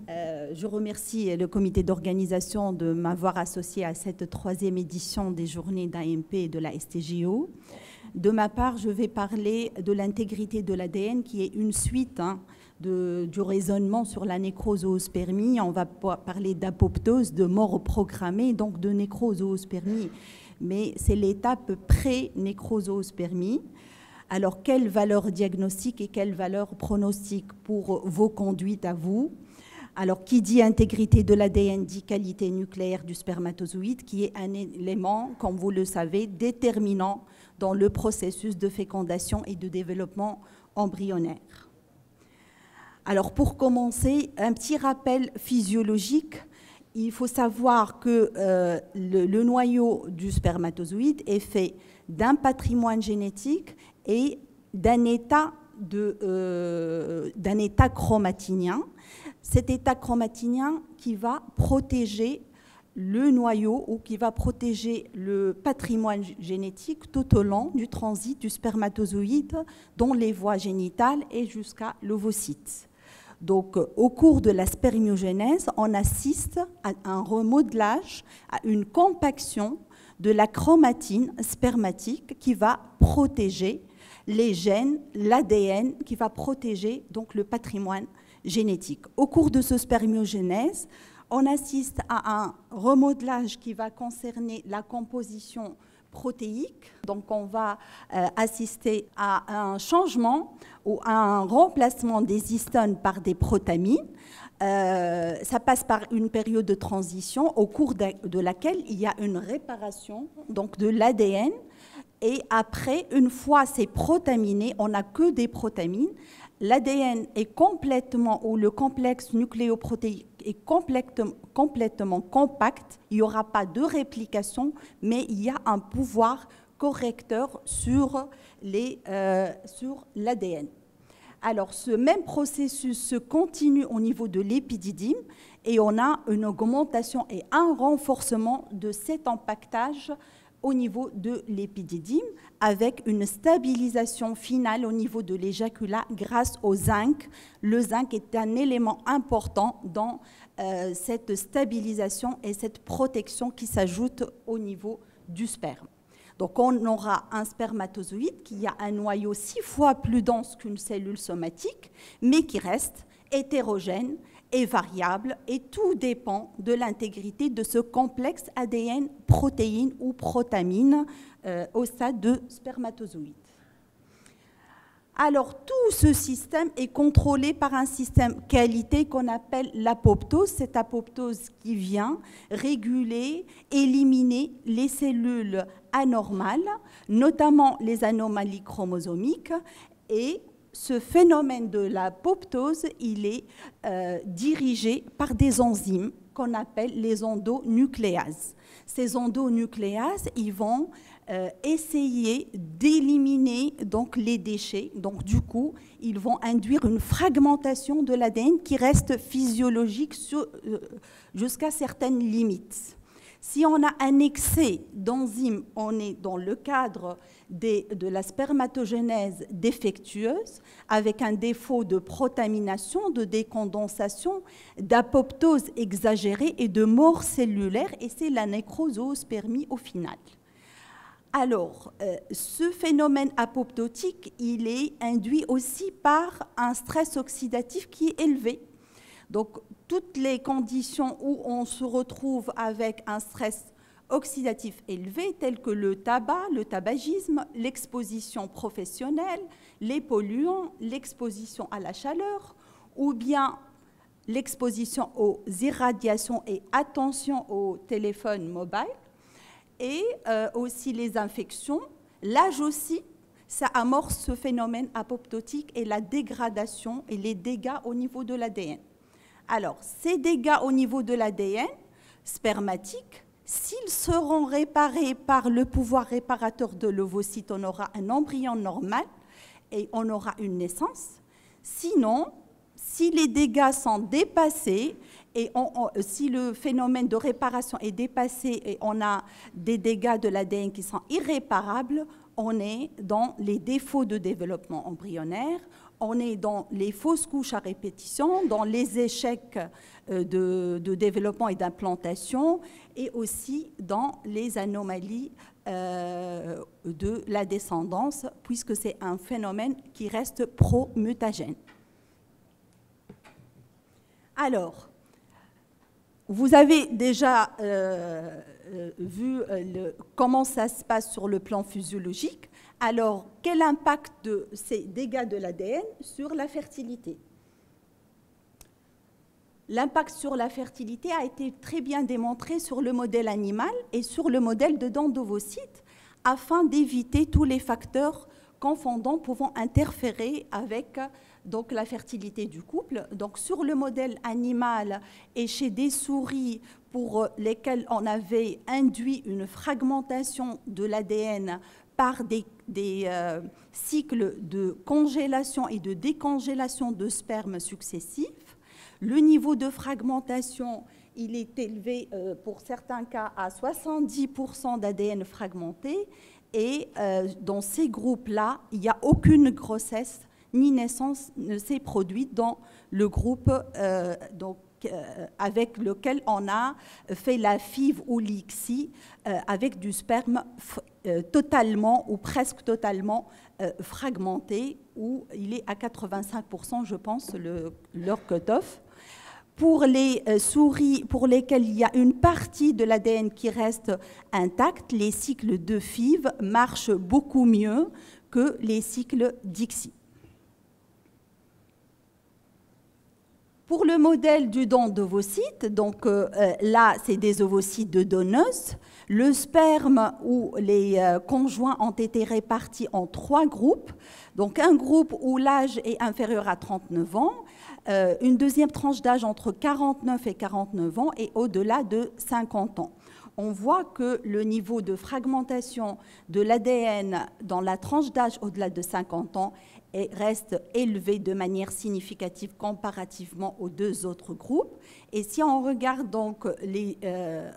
Je remercie le comité d'organisation de m'avoir associé à cette troisième édition des journées d'AMP et de la STJO. De ma part, je vais parler de l'intégrité de l'ADN qui est une suite du raisonnement sur la nécrozoospermie. On va parler d'apoptose, de mort programmée, donc de nécrozoospermie. Mais c'est l'étape pré-nécrozoospermie. Alors, quelle valeur diagnostique et quelle valeur pronostique pour vos conduites à vous? Alors, qui dit intégrité de l'ADN dit qualité nucléaire du spermatozoïde, qui est un élément, comme vous le savez, déterminant dans le processus de fécondation et de développement embryonnaire. Alors, pour commencer, un petit rappel physiologique. Il faut savoir que le noyau du spermatozoïde est fait d'un patrimoine génétique et d'un état chromatinien. Cet état chromatinien qui va protéger le noyau ou qui va protéger le patrimoine génétique tout au long du transit du spermatozoïde dans les voies génitales et jusqu'à l'ovocyte. Donc, au cours de la spermiogénèse, on assiste à un remodelage, à une compaction de la chromatine spermatique qui va protéger les gènes, l'ADN, qui va protéger donc le patrimoine génétique. Au cours de ce spermiogénèse, on assiste à un remodelage qui va concerner la composition protéique. Donc, on va assister à un changement ou à un remplacement des histones par des protamines. Ça passe par une période de transition au cours de laquelle il y a une réparation donc, de l'ADN. Et après, une fois c'est protaminé, on n'a que des protamines. L'ADN est complètement, ou le complexe nucléoprotéique est complètement compact. Il n'y aura pas de réplication, mais il y a un pouvoir correcteur sur l'ADN. Alors, ce même processus se continue au niveau de l'épididyme et on a une augmentation et un renforcement de cet empaquetage au niveau de l'épididyme avec une stabilisation finale au niveau de l'éjaculat grâce au zinc. Le zinc est un élément important dans cette stabilisation et cette protection qui s'ajoute au niveau du sperme. Donc on aura un spermatozoïde qui a un noyau 6 fois plus dense qu'une cellule somatique, mais qui reste hétérogène et variable, et tout dépend de l'intégrité de ce complexe ADN, protéine ou protamine au stade de spermatozoïde. Alors, tout ce système est contrôlé par un système qualité qu'on appelle l'apoptose. Cette apoptose qui vient réguler, éliminer les cellules anormales, notamment les anomalies chromosomiques. Et ce phénomène de l'apoptose, il est dirigé par des enzymes qu'on appelle les endonucléases. Ces endonucléases, ils vont essayer d'éliminer donc les déchets. Donc du coup, ils vont induire une fragmentation de l'ADN qui reste physiologique jusqu'à certaines limites. Si on a un excès d'enzymes, on est dans le cadre de la spermatogénèse défectueuse, avec un défaut de protamination, de décondensation, d'apoptose exagérée et de mort cellulaire, et c'est la nécrozoospermie au final. Alors, ce phénomène apoptotique, il est induit aussi par un stress oxydatif qui est élevé. Donc, toutes les conditions où on se retrouve avec un stress oxydatif élevé, tels que le tabac, le tabagisme, l'exposition professionnelle, les polluants, l'exposition à la chaleur, ou bien l'exposition aux irradiations et attention au téléphone mobile, et aussi les infections. L'âge aussi, ça amorce ce phénomène apoptotique et la dégradation et les dégâts au niveau de l'ADN. Alors, ces dégâts au niveau de l'ADN spermatique, s'ils seront réparés par le pouvoir réparateur de l'ovocyte, on aura un embryon normal et on aura une naissance. Sinon, si les dégâts sont dépassés et si le phénomène de réparation est dépassé et on a des dégâts de l'ADN qui sont irréparables, on est dans les défauts de développement embryonnaire, on est dans les fausses couches à répétition, dans les échecs de développement et d'implantation, et aussi dans les anomalies de la descendance, puisque c'est un phénomène qui reste pro-mutagène. Alors, vous avez déjà vu comment ça se passe sur le plan physiologique. Alors, quel impact de ces dégâts de l'ADN sur la fertilité? L'impact sur la fertilité a été très bien démontré sur le modèle animal et sur le modèle de dents d'ovocytes, afin d'éviter tous les facteurs confondants pouvant interférer avec donc, la fertilité du couple. Donc, sur le modèle animal et chez des souris pour lesquelles on avait induit une fragmentation de l'ADN par des cycles de congélation et de décongélation de sperme successifs, le niveau de fragmentation, il est élevé pour certains cas à 70% d'ADN fragmenté, et dans ces groupes-là, il n'y a aucune grossesse ni naissance ne s'est produite dans le groupe avec lequel on a fait la FIV ou l'ICSI avec du sperme totalement ou presque totalement fragmenté, où il est à 85%, je pense, leur cut-off. Pour les souris pour lesquelles il y a une partie de l'ADN qui reste intacte, les cycles de FIV marchent beaucoup mieux que les cycles d'ICSI. Pour le modèle du don d'ovocytes, donc là, c'est des ovocytes de donneuses. Le sperme ou les conjoints ont été répartis en 3 groupes. Donc un groupe où l'âge est inférieur à 39 ans, une deuxième tranche d'âge entre 49 et 49 ans et au-delà de 50 ans. On voit que le niveau de fragmentation de l'ADN dans la tranche d'âge au-delà de 50 ans reste élevé de manière significative comparativement aux 2 autres groupes. Et si on regarde donc les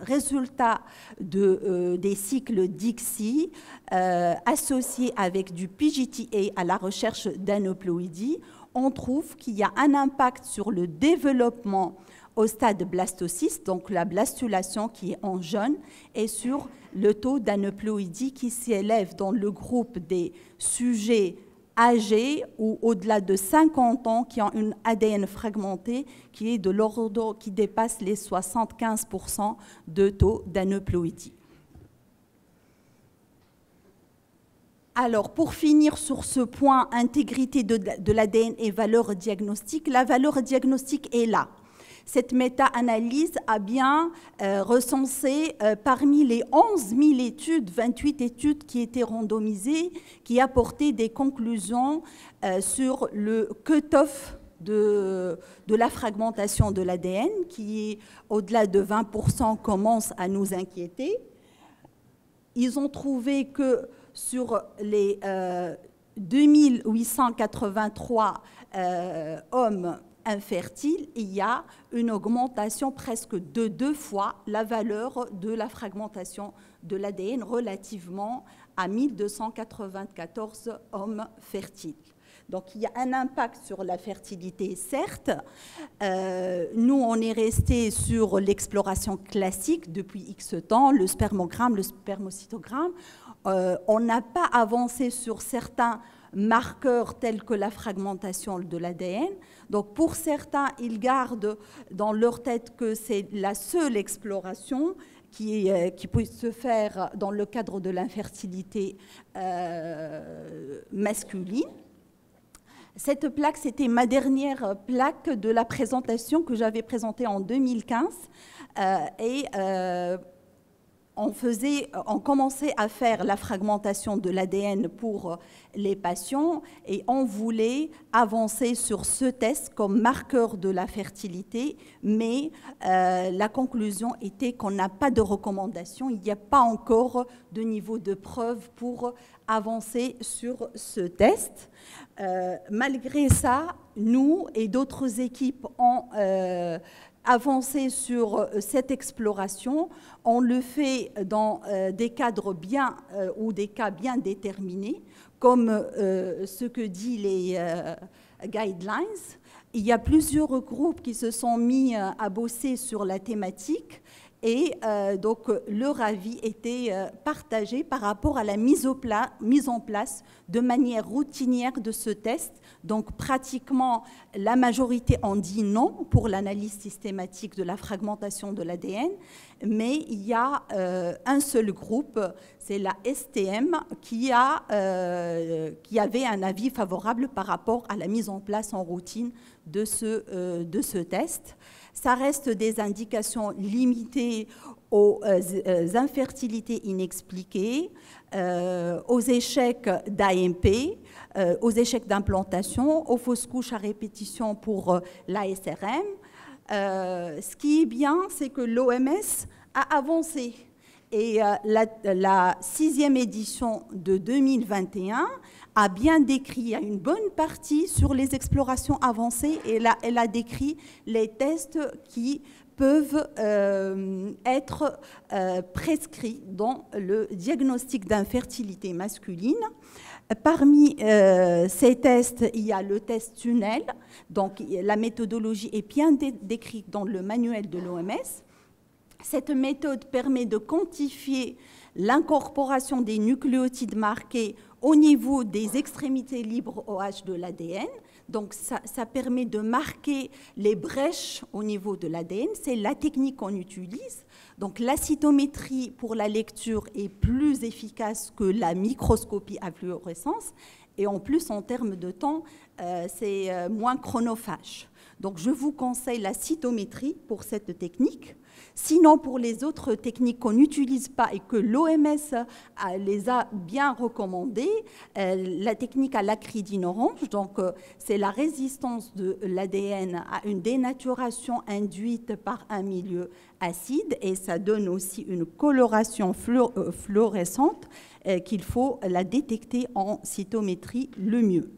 résultats des cycles d'ICSI associés avec du PGTA à la recherche d'aneuploïdie, on trouve qu'il y a un impact sur le développement au stade blastocyste, donc la blastulation qui est en jaune, et sur le taux d'aneuploïdie qui s'élève dans le groupe des sujets âgés ou au-delà de 50 ans qui ont une ADN fragmentée qui est de l'ordre qui dépasse les 75% de taux d'aneuploïdie. Alors, pour finir sur ce point, intégrité de l'ADN et valeur diagnostique, la valeur diagnostique est là. Cette méta-analyse a bien recensé parmi les 11 000 études, 28 études qui étaient randomisées, qui apportaient des conclusions sur le cut-off de la fragmentation de l'ADN, qui, au-delà de 20%, commence à nous inquiéter. Ils ont trouvé que sur les 2883 hommes infertiles, il y a une augmentation presque de 2 fois la valeur de la fragmentation de l'ADN relativement à 1294 hommes fertiles. Donc il y a un impact sur la fertilité, certes. Nous, on est resté sur l'exploration classique depuis X temps, le spermogramme, le spermocytogramme. On n'a pas avancé sur certains marqueurs tels que la fragmentation de l'ADN. Donc pour certains, ils gardent dans leur tête que c'est la seule exploration qui peut se faire dans le cadre de l'infertilité masculine. Cette plaque, c'était ma dernière plaque de la présentation que j'avais présentée en 2015. On commençait à faire la fragmentation de l'ADN pour les patients et on voulait avancer sur ce test comme marqueur de la fertilité, mais la conclusion était qu'on n'a pas de recommandation, il n'y a pas encore de niveau de preuve pour avancer sur ce test. Malgré ça, nous et d'autres équipes ont avancer sur cette exploration. On le fait dans des cadres bien ou des cas bien déterminés, comme ce que dit Guidelines. Il y a plusieurs groupes qui se sont mis à bosser sur la thématique et donc leur avis était partagé par rapport à la mise en place de manière routinière de ce test. Donc pratiquement la majorité en dit non pour l'analyse systématique de la fragmentation de l'ADN, mais il y a un seul groupe, c'est la STM, qui avait un avis favorable par rapport à la mise en place en routine de ce test. Ça reste des indications limitées aux infertilités inexpliquées, aux échecs d'AMP, aux échecs d'implantation, aux fausses couches à répétition pour l'ASRM. Ce qui est bien, c'est que l'OMS a avancé. Et la 6e édition de 2021 a bien décrit une bonne partie sur les explorations avancées et là, elle a décrit les tests qui peuvent être prescrits dans le diagnostic d'infertilité masculine. Parmi ces tests, il y a le test tunnel, donc la méthodologie est bien décrite dans le manuel de l'OMS. Cette méthode permet de quantifier l'incorporation des nucléotides marqués au niveau des extrémités libres OH de l'ADN. Donc ça permet de marquer les brèches au niveau de l'ADN. C'est la technique qu'on utilise. Donc la cytométrie pour la lecture est plus efficace que la microscopie à fluorescence. Et en plus, en termes de temps, c'est moins chronophage. Donc je vous conseille la cytométrie pour cette technique. Sinon, pour les autres techniques qu'on n'utilise pas et que l'OMS les a bien recommandées, la technique à l'acridine orange, donc c'est la résistance de l'ADN à une dénaturation induite par un milieu acide et ça donne aussi une coloration fluorescente qu'il faut la détecter en cytométrie le mieux.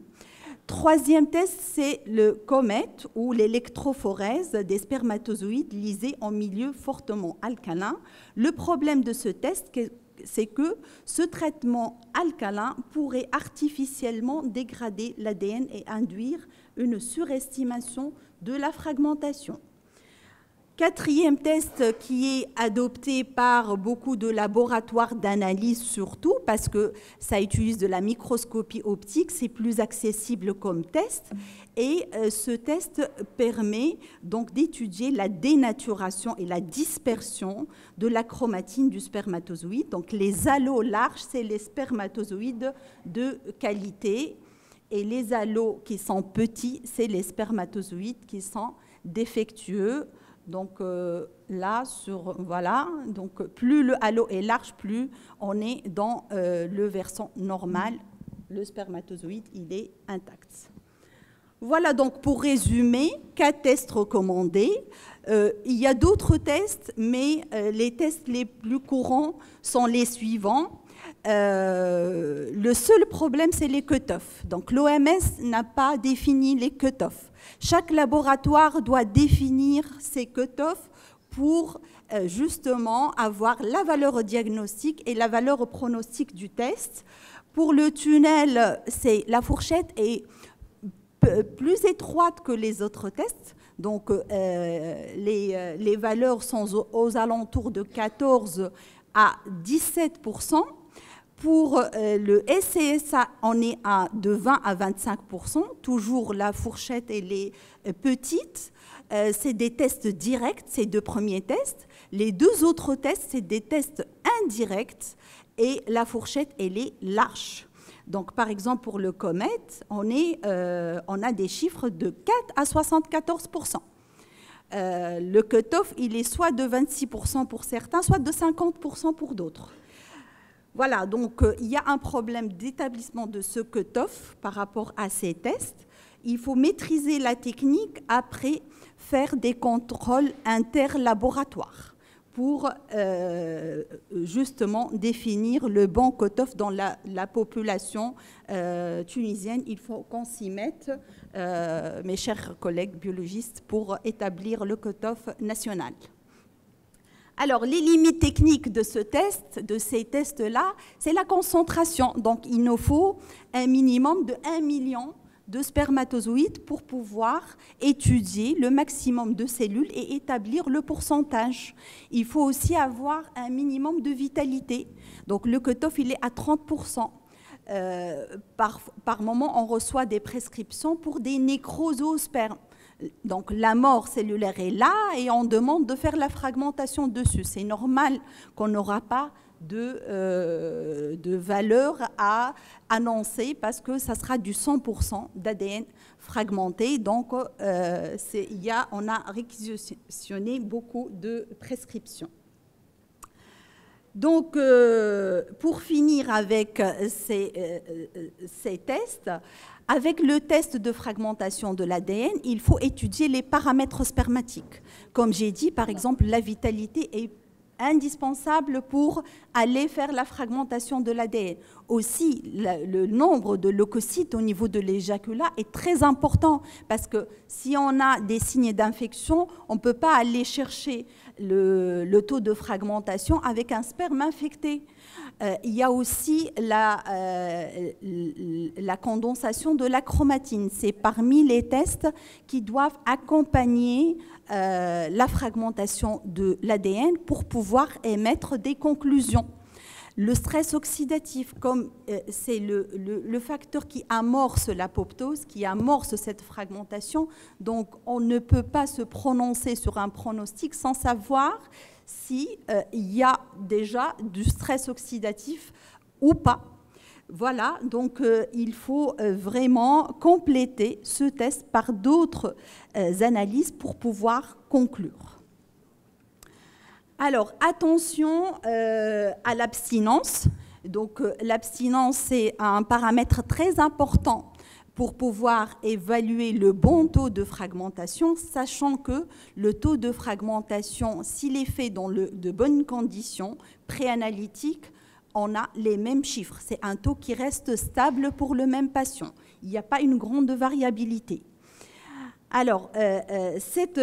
Troisième test, c'est le COMET ou l'électrophorèse des spermatozoïdes lysés en milieu fortement alcalin. Le problème de ce test, c'est que ce traitement alcalin pourrait artificiellement dégrader l'ADN et induire une surestimation de la fragmentation. Quatrième test qui est adopté par beaucoup de laboratoires d'analyse surtout parce que ça utilise de la microscopie optique, c'est plus accessible comme test et ce test permet donc d'étudier la dénaturation et la dispersion de la chromatine du spermatozoïde. Donc les halos larges, c'est les spermatozoïdes de qualité et les halos qui sont petits, c'est les spermatozoïdes qui sont défectueux. Donc là, voilà, donc plus le halo est large, plus on est dans le versant normal. Le spermatozoïde, il est intact. Voilà donc pour résumer, 4 tests recommandés. Il y a d'autres tests, mais les tests les plus courants sont les suivants. Le seul problème, c'est les cut-offs. Donc l'OMS n'a pas défini les cut-offs. Chaque laboratoire doit définir ses cut-offs pour justement avoir la valeur diagnostique et la valeur pronostique du test. Pour le tunnel, la fourchette est plus étroite que les autres tests. Donc les valeurs sont aux alentours de 14 à 17%. Pour le SCSA, on est de 20 à 25%. Toujours la fourchette, elle est petite. C'est des tests directs, ces 2 premiers tests. Les 2 autres tests, c'est des tests indirects et la fourchette, elle est large. Donc, par exemple, pour le COMET, on a des chiffres de 4 à 74%. Le cut-off, il est soit de 26% pour certains, soit de 50% pour d'autres. Voilà, donc il y a un problème d'établissement de ce cut-off par rapport à ces tests. Il faut maîtriser la technique après faire des contrôles interlaboratoires pour justement définir le bon cut-off dans la population tunisienne. Il faut qu'on s'y mette, mes chers collègues biologistes, pour établir le cut-off national. Alors, les limites techniques de ces tests-là, c'est la concentration. Donc, il nous faut un minimum de 1 million de spermatozoïdes pour pouvoir étudier le maximum de cellules et établir le pourcentage. Il faut aussi avoir un minimum de vitalité. Donc le cutoff, il est à 30%. Par moment, on reçoit des prescriptions pour des nécroses au sperme. Donc la mort cellulaire est là et on demande de faire la fragmentation dessus. C'est normal qu'on n'aura pas de valeur à annoncer parce que ça sera du 100% d'ADN fragmenté. Donc on a réquisitionné beaucoup de prescriptions. Donc, pour finir avec ces tests, avec le test de fragmentation de l'ADN, il faut étudier les paramètres spermatiques. Comme j'ai dit, par exemple, la vitalité est indispensable pour aller faire la fragmentation de l'ADN. Aussi, le nombre de leucocytes au niveau de l'éjaculat est très important parce que si on a des signes d'infection, on ne peut pas aller chercher le taux de fragmentation avec un sperme infecté. Il y a aussi la condensation de la chromatine. C'est parmi les tests qui doivent accompagner la fragmentation de l'ADN pour pouvoir émettre des conclusions. Le stress oxydatif, comme c'est le facteur qui amorce l'apoptose, qui amorce cette fragmentation, donc on ne peut pas se prononcer sur un pronostic sans savoir s'il y a déjà du stress oxydatif ou pas. Voilà, donc il faut vraiment compléter ce test par d'autres analyses pour pouvoir conclure. Alors, attention à l'abstinence. Donc, l'abstinence, c'est un paramètre très important pour pouvoir évaluer le bon taux de fragmentation, sachant que le taux de fragmentation, s'il est fait dans de bonnes conditions préanalytiques, on a les mêmes chiffres. C'est un taux qui reste stable pour le même patient. Il n'y a pas une grande variabilité. Alors, cette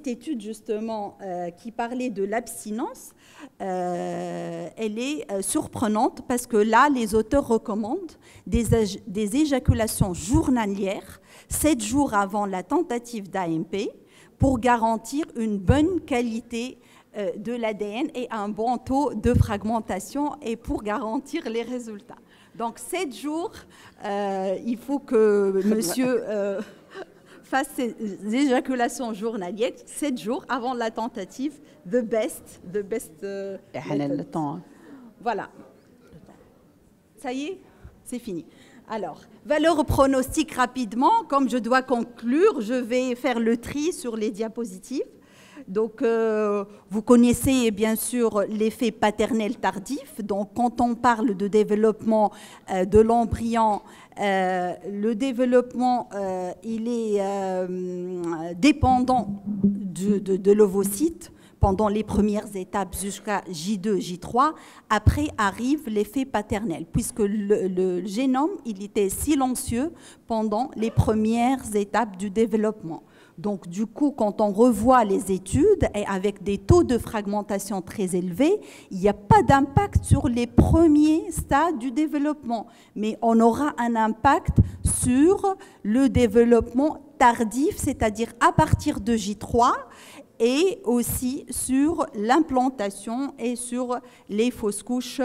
étude, justement, qui parlait de l'abstinence, elle est surprenante parce que là, les auteurs recommandent des éjaculations journalières 7 jours avant la tentative d'AMP pour garantir une bonne qualité de l'ADN et un bon taux de fragmentation et pour garantir les résultats. Donc, 7 jours, il faut que monsieur fasse ses éjaculations journalières 7 jours avant la tentative, the best. Le temps. Voilà. Ça y est, c'est fini. Alors, valeur pronostic rapidement. Comme je dois conclure, je vais faire le tri sur les diapositives. Donc, vous connaissez bien sûr l'effet paternel tardif. Donc, quand on parle de développement de l'embryon, le développement, il est dépendant de l'ovocyte pendant les premières étapes jusqu'à J2, J3. Après arrive l'effet paternel, puisque le génome, il était silencieux pendant les premières étapes du développement. Donc, du coup, quand on revoit les études, et avec des taux de fragmentation très élevés, il n'y a pas d'impact sur les premiers stades du développement, mais on aura un impact sur le développement tardif, c'est-à-dire à partir de J3, et aussi sur l'implantation et sur les fausses couches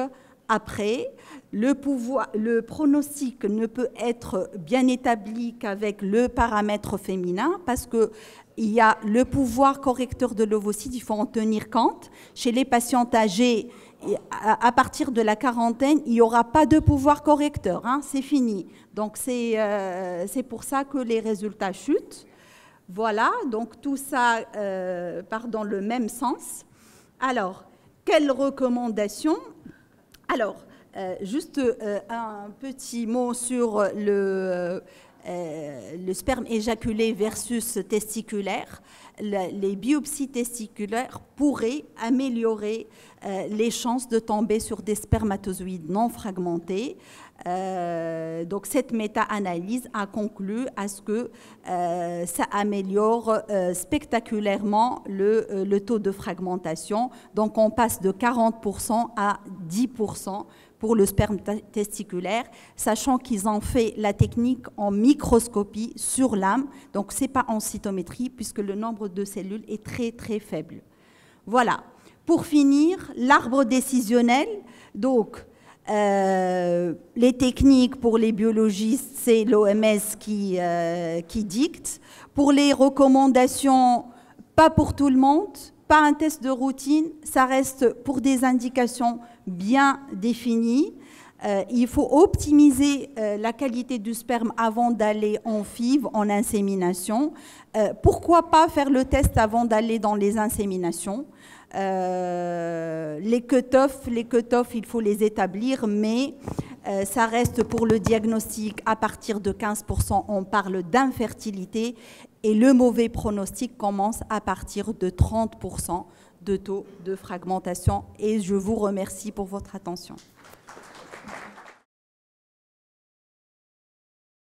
après. Le pronostic ne peut être bien établi qu'avec le paramètre féminin parce qu'il y a le pouvoir correcteur de l'ovocyte, il faut en tenir compte. Chez les patientes âgées, à partir de la quarantaine, il n'y aura pas de pouvoir correcteur, hein, c'est fini. Donc c'est pour ça que les résultats chutent. Voilà, donc tout ça part dans le même sens. Alors, quelles recommandations? Alors, juste un petit mot sur le sperme éjaculé versus testiculaire. Les biopsies testiculaires pourraient améliorer les chances de tomber sur des spermatozoïdes non fragmentés. Donc cette méta-analyse a conclu à ce que ça améliore spectaculairement le taux de fragmentation. Donc on passe de 40% à 10% pour le sperme testiculaire, sachant qu'ils ont fait la technique en microscopie sur l'âme, donc ce n'est pas en cytométrie, puisque le nombre de cellules est très très faible. Voilà. Pour finir, l'arbre décisionnel, donc les techniques pour les biologistes, c'est l'OMS qui dicte. Pour les recommandations, pas pour tout le monde, pas un test de routine, ça reste pour des indications bien définies. Il faut optimiser la qualité du sperme avant d'aller en FIV, en insémination. Pourquoi pas faire le test avant d'aller dans les inséminations? Les cut-offs, il faut les établir, mais ça reste pour le diagnostic à partir de 15%, on parle d'infertilité, et le mauvais pronostic commence à partir de 30% de taux de fragmentation. Et je vous remercie pour votre attention.